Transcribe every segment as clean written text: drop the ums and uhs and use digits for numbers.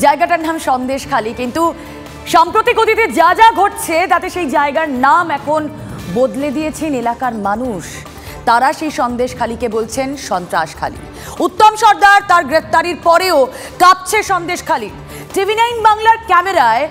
জায়গাটার নাম সন্দেশখালী, কিন্তু সাম্প্রতিক অতীতে যা যা ঘটছে তাতে সেই জায়গার নাম এখন বদলে দিয়েছেন এলাকার মানুষ। তারা সেই সন্দেশখালীকে বলছেন সন্ত্রাসখালী। উত্তম সর্দার তার গ্রেফতারির পরেও কাঁপছে সন্দেশখালী। টিভি9 বাংলার ক্যামেরায়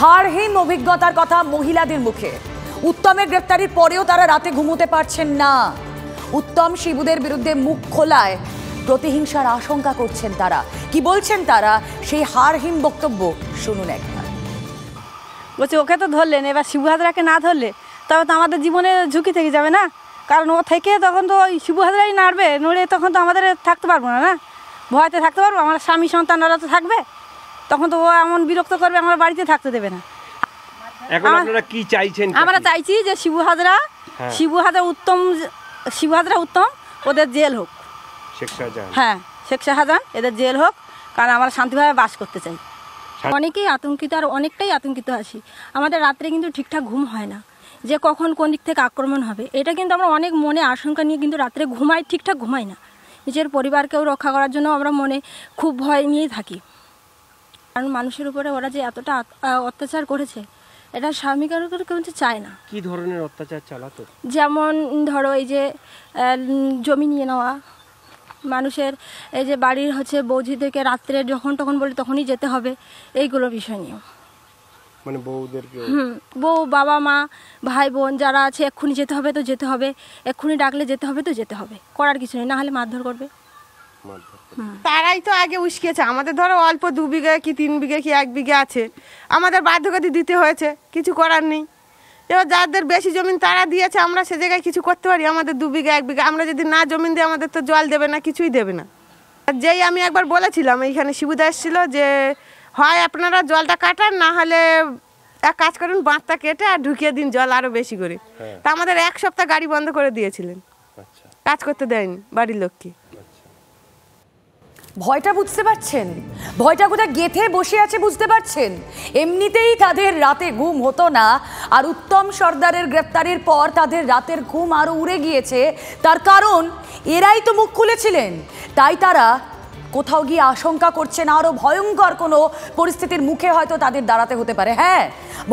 হাড়হিম অভিজ্ঞতার কথা মহিলাদের মুখে। উত্তমের গ্রেফতারির পরেও তারা রাতে ঘুমোতে পারছেন না। উত্তম শিবুদের বিরুদ্ধে মুখ খোলায় প্রতিহিংসার আশঙ্কা করছেন তারা। কি বলছেন তারা, সেই হাড়হিম বক্তব্য শুনুন একবার। বলছে ওকে তো ধরলেন, এবার শিবু হাজরাকে না ধরলে তবে তো আমাদের জীবনে ঝুঁকি থেকে যাবে না, কারণ ও থেকে তখন তো ওই শিবু হাজরাই নাড়বে, নড়ে তখন তো আমাদের থাকতে পারবো না, না ভয়তে থাকতে পারবো, আমার স্বামী সন্তানরা তো থাকবে, তখন তো ও এমন বিরক্ত করবে, আমার বাড়িতে থাকতে দেবে না। এখন আপনারা কি চাইছেন? আমরা চাইছি যে শিবু হাজরা উত্তম ওদের জেল হোক। হ্যাঁ, শেখ শাহজাহান এদের জেল হোক, কারণ আমরা শান্তিভাবে বাস করতে চাই। অনেকেই আতঙ্কিত, আর অনেকটাই আতঙ্কিত আছি। আমাদের রাত্রে কিন্তু ঠিকঠাক ঘুম হয় না, যে কখন কোন দিক থেকে আক্রমণ হবে, এটা কিন্তু আমরা অনেক মনে আশঙ্কা নিয়ে কিন্তু রাত্রে ঠিকঠাক ঘুমাই না। নিজের পরিবারকেও রক্ষা করার জন্য আমরা মনে খুব ভয় নিয়েই থাকি, কারণ মানুষের উপরে ওরা যে এতটা অত্যাচার করেছে, এটা স্বাভাবিকের কিন্তু চায় না। কি ধরনের অত্যাচার চালাতো? যেমন ধরো এই যে জমি নিয়ে নেওয়া, মানুষের এই যে বাড়ির বৌঝিদেরকে রাত্রে যখন তখন বলে তখনই যেতে হবে, এইগুলো বিষয় নিয়ে। মানে বউদেরকে বউ, বাবা মা, ভাই বোন যারা আছে, এক্ষুনি যেতে হবে তো যেতে হবে, এক্ষুনি ডাকলে যেতে হবে তো যেতে হবে, করার কিছু নেই, না হলে মারধর করবে। তারাই তো আগে উস্কেছে। আমাদের ধরো অল্প 2 বিঘা কি 3 বিঘা কি 1 বিঘা আছে, আমাদের বাধ্যগতি দিতে হয়েছে, কিছু করার নেই। এবার যাদের বেশি জমিন তারা দিয়েছে, আমরা সে জায়গায় কিছু করতে পারি? আমাদের 2 বিঘা 1 বিঘা, আমরা যদি না জমিন দিই আমাদের তো জল দেবে না, কিছুই দেবে না। যেই আমি একবার বলেছিলাম, এইখানে শিবুদা এসেছিল, যে হয় আপনারা জলটা কাটান, না হলে এক কাজ করুন, বাঁধটা কেটে আর ঢুকিয়ে দিন জল আরো বেশি করে। তা আমাদের 1 সপ্তাহ গাড়ি বন্ধ করে দিয়েছিলেন, কাজ করতে দেয়নি বাড়ির লোককে। ভয়টা বুঝতে পারছেন? ভয়টা কোথায় গেঁথে বসে আছে বুঝতে পারছেন? এমনিতেই তাদের রাতে ঘুম হতো না, আর উত্তম সর্দারের গ্রেফতারির পর তাদের রাতের ঘুম আরো উড়ে গিয়েছে। তার কারণ এরাই তো মুখ খুলেছিলেন, তাই তারা কোথাও গিয়ে আশঙ্কা করছেন আরো ভয়ঙ্কর কোনো পরিস্থিতির মুখে হয়তো তাদের দাঁড়াতে হতে পারে। হ্যাঁ,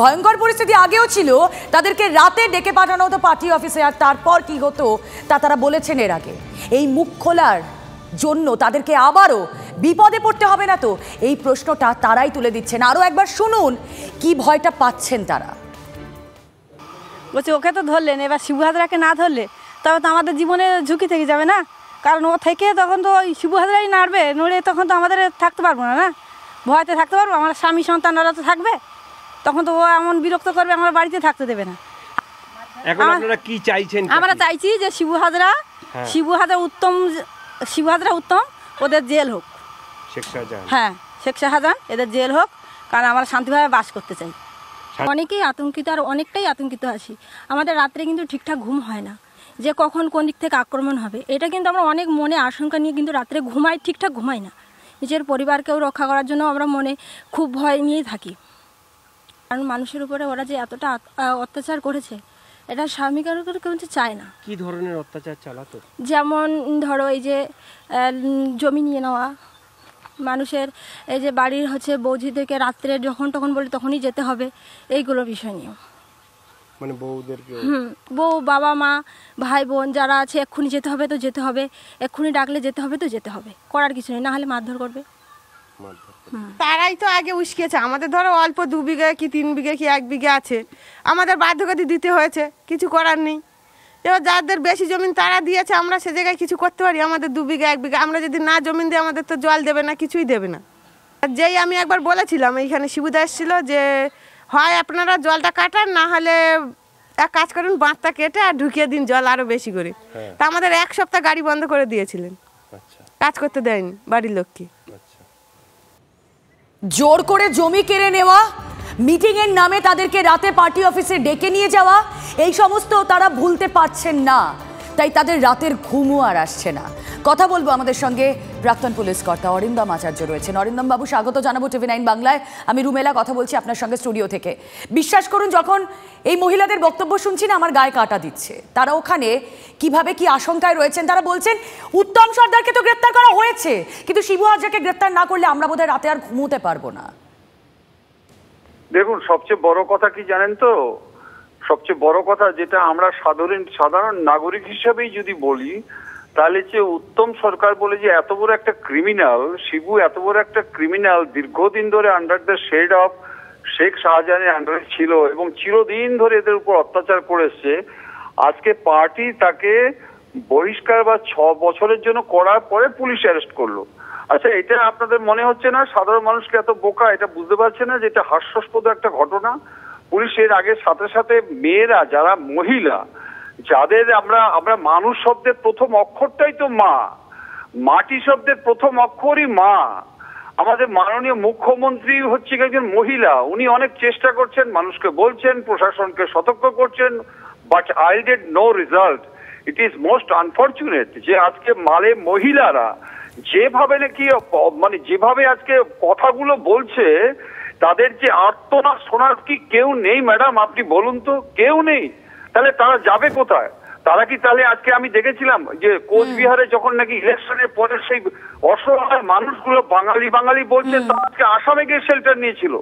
ভয়ঙ্কর পরিস্থিতি আগেও ছিল, তাদেরকে রাতে ডেকে পাঠানো হতো পার্টি অফিসে, আর তারপর কি হতো তা তারা বলেছেন এর আগে। এই মুখ খোলার জন্য তাদেরকে আবারও বিপদে পড়তে হবে না তো, এই প্রশ্নটা তারাই তুলে দিচ্ছেন। আরো একবার শুনুন কি ভয়টা পাচ্ছেন তারা। বলছে ওকে তো ধরলেন, এবার শিবু হাজরাকে না ধরলে তবে তো আমাদের জীবনে ঝুঁকি থেকে যাবে না, কারণ ও থেকে তখন তো ওই শিবু হাজরাই নাড়বে, নড়ে তখন তো আমাদের থাকতে পারবো না, না ভয়তে থাকতে পারবো, আমার স্বামী সন্তানরা তো থাকবে, তখন তো ও এমন বিরক্ত করবে, আমার বাড়িতে থাকতে দেবে না। এখন আপনারা কি চাইছেন? আমরা চাইছি যে শিবু হাজরা উত্তম ওদের জেল হোক। হ্যাঁ, শেখ শাহজাহান এদের জেল হোক, কারণ আমরা শান্তিভাবে বাস করতে চাই। অনেকেই আতঙ্কিত, আর অনেকটাই আতঙ্কিত আছি। আমাদের রাত্রে কিন্তু ঠিকঠাক ঘুম হয় না, যে কখন কোন দিক থেকে আক্রমণ হবে, এটা কিন্তু আমরা অনেক মনে আশঙ্কা নিয়ে কিন্তু রাত্রে ঠিকঠাক ঘুমাই না। নিজের পরিবারকেও রক্ষা করার জন্য আমরা মনে খুব ভয় নিয়েই থাকি, কারণ মানুষের উপরে ওরা যে এতটা অত্যাচার করেছে, এটা স্বাভাবিকের কিন্তু চায় না। কি ধরনের অত্যাচার চালাতো? যেমন ধরো এই যে জমি নিয়ে নেওয়া, মানুষের এই যে বাড়ির বৌঝিদেরকে রাত্রে যখন তখন বলে তখনই যেতে হবে, এইগুলো বিষয় নিয়ে। মানে বউদেরকে বউ, বাবা মা, ভাই বোন যারা আছে, এক্ষুনি যেতে হবে তো যেতে হবে, এক্ষুনি ডাকলে যেতে হবে তো যেতে হবে, করার কিছু নেই, না হলে মারধর করবে। তারাই তো আগে উস্কেছে। আমাদের ধরো অল্প 2 বিঘা কি 3 বিঘা কি 1 বিঘা আছে, আমাদের বাধ্যগতি দিতে হয়েছে, কিছু করার নেই। এবার যাদের বেশি জমিন তারা দিয়েছে, আমরা সে জায়গায় কিছু করতে পারি? আমাদের 2 বিঘা 1 বিঘা, আমরা যদি না জমিন দিই আমাদের তো জল দেবে না, কিছুই দেবে না। যেই আমি একবার বলেছিলাম, এইখানে শিবুদা এসেছিল, যে হয় আপনারা জলটা কাটান, না হলে এক কাজ করুন, বাঁধটা কেটে আর ঢুকিয়ে দিন জল আরো বেশি করে। তা আমাদের 1 সপ্তাহ গাড়ি বন্ধ করে দিয়েছিলেন, কাজ করতে দেয়নি বাড়ির লোককে। জোর করে জমি কেড়ে নেওয়া, মিটিং এর নামে তাদেরকে রাতে পার্টি অফিসে ডেকে নিয়ে যাওয়া, এই সমস্ত তারা ভুলতে পারছেন না, তাই তাদের রাতের ঘুমও আর আসছে না। কথা বলবো আমাদের সঙ্গে প্রাক্তন পুলিশ কর্তা অরিন্দম আচার্য রয়েছেন। অরিন্দম বাবু, স্বাগত জানাবো টিভি9 বাংলায়। আমি রুমেলা কথা বলছি আপনার সঙ্গে স্টুডিও থেকে। বিশ্বাস করুন, যখন এই মহিলাদের বক্তব্য শুনছি না, আমার গায়ে কাঁটা দিচ্ছে। তারা ওখানে কিভাবে কি আশঙ্কায় রয়েছেন। তারা বলছেন উত্তম সর্দারকে তো গ্রেপ্তার করা হয়েছে, কিন্তু শিবু হাজরাকে গ্রেপ্তার না করলে আমরা বোধহয় রাতে আর ঘুমোতে পারবো না। দেখুন, সবচেয়ে বড় কথা কি জানেন তো, সবচেয়ে বড় কথা যেটা আমরা সাধারণ নাগরিক হিসেবেই যদি বলি, তাহলে যে উত্তম সরকার বলে যে এত বড় একটা ক্রিমিনাল, শিবু এত বড় একটা ক্রিমিনাল, দীর্ঘদিন ধরে under the shade of Sheikh শাহজাহানের আন্ডারে ছিল এবং চিরদিন ধরে এদের উপর অত্যাচার করেছে। আজকে পার্টি তাকে বহিষ্কার বা 6 বছরের জন্য করার পরে পুলিশ অ্যারেস্ট করলো। আচ্ছা, এটা আপনাদের মনে হচ্ছে না সাধারণ মানুষকে এত বোকা, এটা বুঝতে পারছে না যে এটা হাস্যাস্পদ একটা ঘটনা? পুলিশের আগে সাথে সাথে মেয়েরা, যারা মহিলা, যাদের আমরা মানুষ শব্দের প্রথম অক্ষরটাই তো মা, মাটি শব্দের প্রথম অক্ষরই মা। আমাদের মাননীয় মুখ্যমন্ত্রী হচ্ছে একজন মহিলা, উনি অনেক চেষ্টা করছেন, মানুষকে বলছেন, প্রশাসনকে সতর্ক করছেন, but I did no result. It is most unfortunate যে আজকে মালে মহিলারা যেভাবে নাকি যেভাবে আজকে কথাগুলো বলছে, তাদের যে আর্তনাদ শোনার কি কেউ নেই ম্যাডাম? আপনি বলুন তো, কেউ নেই। তাহলে তারা যাবে কোথায়? তারা কি তাহলে আজকে আমি দেখেছিলাম যে কোচবিহারে যখন নাকি ইলেকশনের পরে সেই অসহায় মানুষগুলো বাঙালি বলছে, তারা আজকে আসামে গিয়ে শেল্টার নিয়েছিল।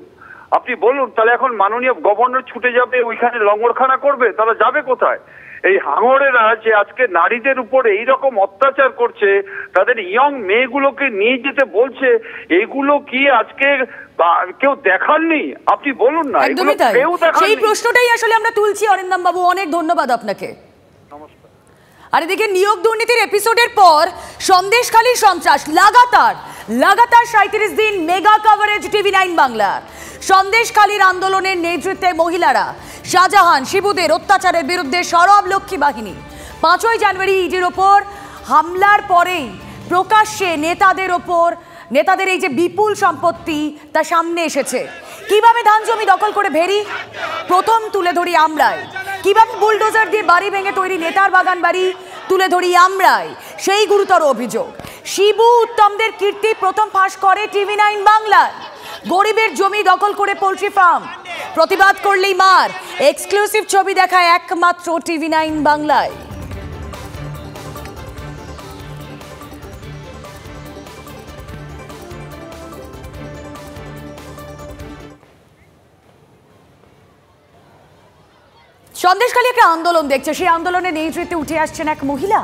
আপনি বলুন, তাহলে এখন মাননীয় গভর্নর ছুটে যাবে ওইখানে লঙ্গরখানা করবে? তারা যাবে কোথায়? এই হাঙরেরা যে আজকে নারীদের উপরে এইরকম অত্যাচার করছে, তাদের ইয়ং মেয়েগুলোকে নিয়ে যেতে বলছে, এগুলো কি আজকে কেউ দেখাননি? আপনি বলুন না, একদমই তাই। সেই প্রশ্নটাই আসলে আমরা তুলছি। অরিন্দম বাবু, অনেক ধন্যবাদ আপনাকে। আর এদিকে নিয়োগ দুর্নীতির এপিসোডের পর সন্দেশখালীর সন্ত্রাস লাগাতার 37 দিন মেগা কভারেজ টিভি9 বাংলা। সন্দেশখালীর আন্দোলনের নেতৃত্বে মহিলারা, শাহজাহান শিবুদের অত্যাচারের বিরুদ্ধে সরব লক্ষ্মী বাহিনী। 5ই জানুয়ারি ইডির ওপর হামলার পরেই প্রকাশ্যে নেতাদের এই যে বিপুল সম্পত্তি তা সামনে এসেছে। কিভাবে ধান জমি দখল করে ভেরি প্রথম তুলে ধরি আমরাই, কিভাবে বুলডোজার দিয়ে বাড়ি ভেঙে তৈরি নেতার বাগান বাড়ি তুলে ধরি আমরাই, সেই গুরুতর অভিযোগ। শিবু উত্তমদের কীর্তি প্রথম ফাঁস করে টিভি9 বাংলায়। গরিবের জমি দখল করে পোল্ট্রি ফার্ম, প্রতিবাদ করলেই মার, এক্সক্লুসিভ ছবি দেখায় একমাত্র টিভি9 বাংলায়। সন্দেশখালী একটা আন্দোলন দেখছে, সেই আন্দোলনের নেতৃত্বে উঠে আসছেন এক মহিলা।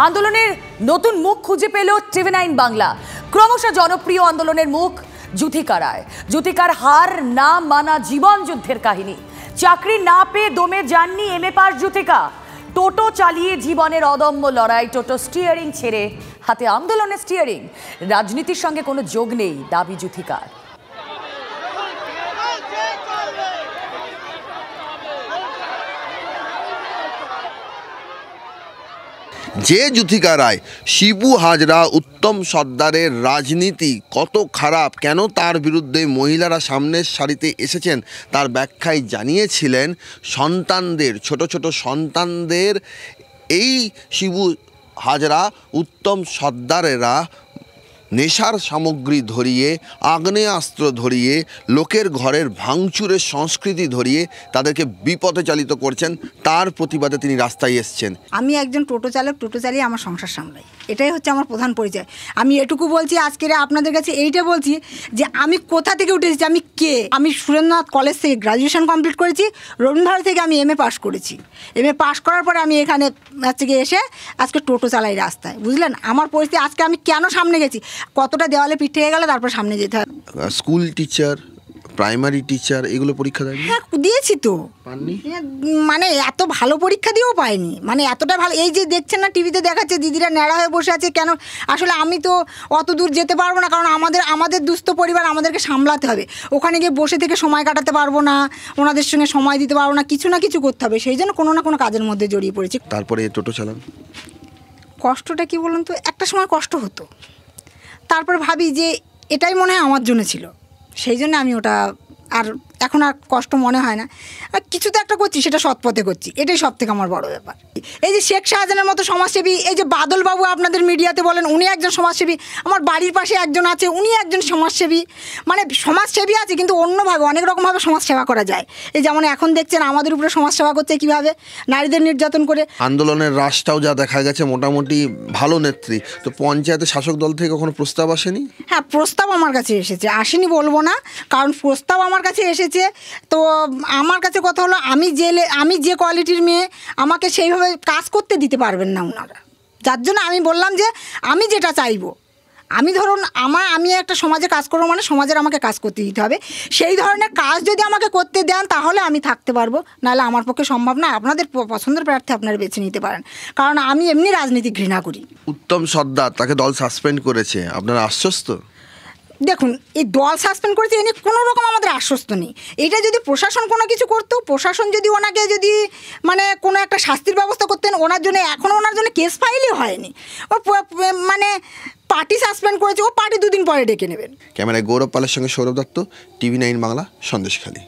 আন্দোলনের নতুন মুখ খুঁজে পেল টিভি9 বাংলা। ক্রমশ জনপ্রিয় আন্দোলনের মুখ যুথিকা রায়। যুথিকার হার না মানা জীবন যুদ্ধের কাহিনী। চাকরি না পেয়ে দমে যাননি এমএ পাস যুথিকা। টোটো চালিয়ে জীবনের অদম্য লড়াই, টোটো স্টিয়ারিং ছেড়ে হাতে আন্দোলনের স্টিয়ারিং। রাজনীতির সঙ্গে কোনো যোগ নেই দাবি যুথিকার। যে যুথিকা রায়, শিবু হাজরা, উত্তম সর্দারের রাজনীতি কত খারাপ, কেন তার বিরুদ্ধে মহিলারা সামনের সারিতে এসেছেন তার ব্যাখ্যায় জানিয়েছিলেন সন্তানদের, ছোট ছোট সন্তানদের এই শিবু হাজরা, উত্তম সর্দারেরা নেশার সামগ্রী ধরিয়ে, আগ্নেয়াস্ত্র ধরিয়ে, লোকের ঘরের ভাঙচুরের সংস্কৃতি ধরিয়ে তাদেরকে বিপথে চালিত করছেন। তার প্রতিবাদে তিনি রাস্তায় এসছেন। আমি একজন টোটো চালক, টোটো চালিয়ে আমার সংসার সামলাই, এটাই হচ্ছে আমার প্রধান পরিচয়। আমি এটুকু বলছি আজকে আপনাদের কাছে, এইটা বলছি যে আমি কোথা থেকে উঠে এসেছি, আমি কে। আমি সুরেন্দ্রনাথ কলেজ থেকে গ্রাজুয়েশন কমপ্লিট করেছি, রবীন্দ্রভারতী থেকে আমি এমএ পাস করেছি। এমএ পাস করার পরে আমি এখানে আজকে এসে আজকে টোটো চালাই রাস্তায়, বুঝলেন আমার পরিস্থিতি। আজকে আমি কেন সামনে গেছি, কতটা দেওয়ালে পিঠ থেকে গেলে তারপর সামনে যেতে হয়। স্কুল টিচার, প্রাইমারি টিচার, এগুলো পরীক্ষা দেয়নি? হ্যাঁ দিয়েছি তো, মানে এত ভালো পরীক্ষা দিয়েও পাইনি, মানে এতটা ভালো। এই যে দেখছেন না টিভিতে দেখাচ্ছে দিদিরা ন্যাড়া হয়ে বসে আছে, কেন? আসলে আমি তো অত দূর যেতে পারবো না, কারণ আমাদের দুস্থ পরিবার, আমাদেরকে সামলাতে হবে। ওখানে গিয়ে বসে থেকে সময় কাটাতে পারবো না, ওনাদের সঙ্গে সময় দিতে পারবো না, কিছু না কিছু করতে হবে। সেই জন্য কোনো না কোনো কাজের মধ্যে জড়িয়ে পড়েছি। তারপরে টোটো চালান। কষ্টটা কি বলুন তো, একটা সময় কষ্ট হতো, তারপর ভাবি যে এটাই মনে হয় আমার জন্য ছিল, সেই জন্য আমি ওটা আর এখন আর কষ্ট মনে হয় না। আর কিছু তো একটা করছি, সেটা সৎ পথে করছি, এটাই সব থেকে আমার বড় ব্যাপার। এই যে শেখ শাহজাহানের মতো সমাজসেবী, এই যে বাদলবাবু আপনাদের মিডিয়াতে বলেন উনি একজন সমাজসেবী, আমার বাড়ির পাশে একজন আছে উনি একজন সমাজসেবী। মানে সমাজসেবী আছে কিন্তু অন্যভাবে অনেক রকমভাবে সমাজসেবা করা যায়। এই যেমন এখন দেখছেন আমাদের উপরে সমাজসেবা করছে কীভাবে, নারীদের নির্যাতন করে। আন্দোলনের রাশটাও যা দেখা গেছে মোটামুটি ভালো নেত্রী, তো পঞ্চায়েতে শাসক দল থেকে কখনো প্রস্তাব আসেনি? হ্যাঁ, প্রস্তাব আমার কাছে এসেছে, আসেনি বলবো না, কারণ প্রস্তাব আমার কাছে এসেছে। তো আমার কাছে কথা হলো, আমি যে কোয়ালিটির মেয়ে, আমাকে সেইভাবে কাজ করতে দিতে পারবেন না ওনারা। যার জন্য আমি বললাম যে আমি যেটা চাইবো, আমি ধরুন আমি একটা সমাজে কাজ করবো, মানে সমাজের আমাকে কাজ করতে দিতে হবে। সেই ধরনের কাজ যদি আমাকে করতে দেন তাহলে আমি থাকতে পারবো, নাহলে আমার পক্ষে সম্ভব না। আপনাদের পছন্দের প্রার্থী আপনারা বেছে নিতে পারেন, কারণ আমি এমনি রাজনীতি ঘৃণা করি। উত্তম সর্দার, তাকে দল সাসপেন্ড করেছে, আপনারা আশ্বস্ত? দেখুন, এই দল সাসপেন্ড করেছে এ নিয়ে কোনো রকম আমাদের আশ্বস্ত নেই। এটা যদি প্রশাসন কোনো কিছু করতো, প্রশাসন যদি ওনাকে যদি মানে কোনো একটা শাস্তির ব্যবস্থা করতেন, ওনার জন্য এখনও ওনার জন্য কেস ফাইলই হয়নি। ও মানে পার্টি সাসপেন্ড করেছে, ও পার্টি 2 দিন পরে ডেকে নেবেন। ক্যামেরায় গৌরব পালের সঙ্গে সৌরভ দত্ত, TV9 বাংলা, সন্দেশখালী।